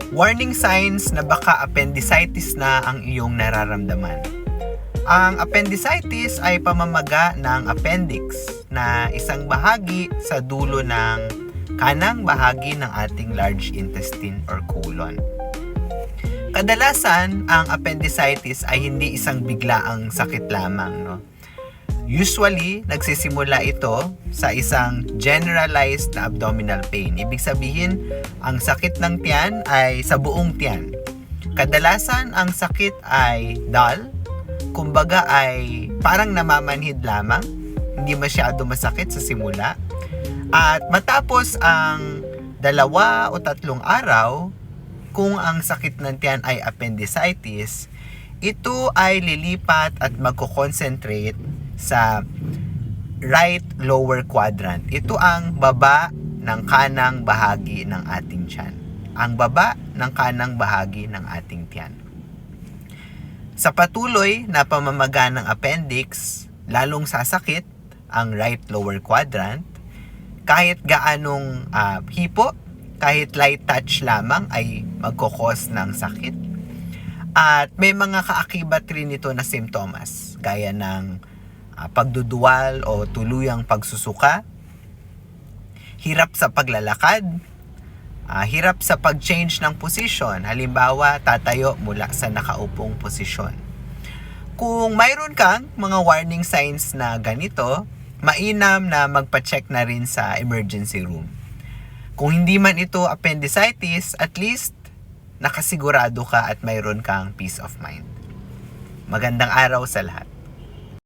Warning signs na baka appendicitis na ang iyong nararamdaman. Ang appendicitis ay pamamaga ng appendix na isang bahagi sa dulo ng kanang bahagi ng ating large intestine or colon. Kadalasan, ang appendicitis ay hindi isang biglaang sakit lamang, no? Usually, nagsisimula ito sa isang generalized na abdominal pain. Ibig sabihin, ang sakit ng tiyan ay sa buong tiyan. Kadalasan, ang sakit ay dull, kumbaga ay parang namamanhid lamang, hindi masyado masakit sa simula. At matapos ang 2 o 3 araw, kung ang sakit ng tiyan ay appendicitis, ito ay lilipat at magko-concentrate sa right lower quadrant. Ito ang baba ng kanang bahagi ng ating tiyan. Ang baba ng kanang bahagi ng ating tiyan. Sa patuloy na pamamaga ng appendix, lalong sasakit ang right lower quadrant. Kahit gaanong hipo, kahit light touch lamang ay magkukos ng sakit. At may mga kaakibat rin ito na simptomas, gaya ng pagduduwal o tuluyang pagsusuka, hirap sa paglalakad, hirap sa pag-change ng posisyon. Halimbawa, tatayo mula sa nakaupong posisyon. Kung mayroon kang mga warning signs na ganito, mainam na magpa-check na rin sa emergency room. Kung hindi man ito appendicitis, at least nakasigurado ka at mayroon kang peace of mind. Magandang araw sa lahat.